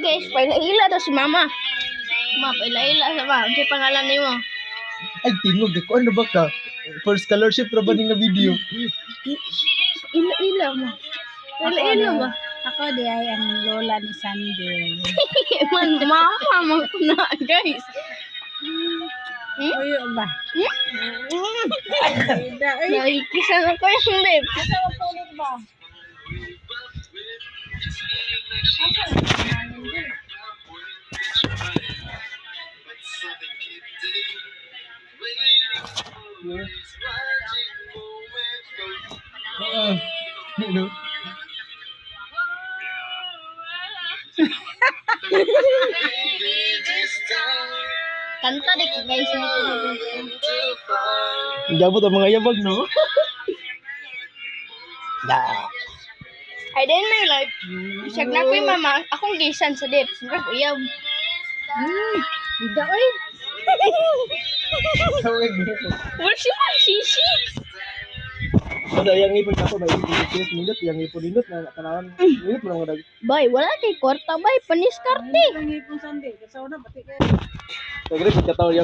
guys, paila-ila to si mama. Ma, paila-ila sa ma. Ano yung pangalan ni mo? Ay, tingog. Ako ano ba ka? First scholarship na ba nga video? Ila-ila mo. Paila-ila ba? Ako di ay ang lola ni Sandy. Man, mama man ko na, guys. Uyo ba? Nakikisan ako yung lips. Asa mo pulit ba? Ano? Kanta di ko guys. Gabot ang mga yabag, no? I didn't my life. Isag na ko yung mama. Akong gisan sa lips. Nga kuyaw. Ida oy. Tawag mo. Wala si Marsisi. Kada yang ipon ako ba yung minute yang ipon minute na kanawan minute mo lang Bay, wala kay kwarta bay. Paniskarte. Ang ipon Sandy. Kasaw na pati kay. Kagre pagkataw yang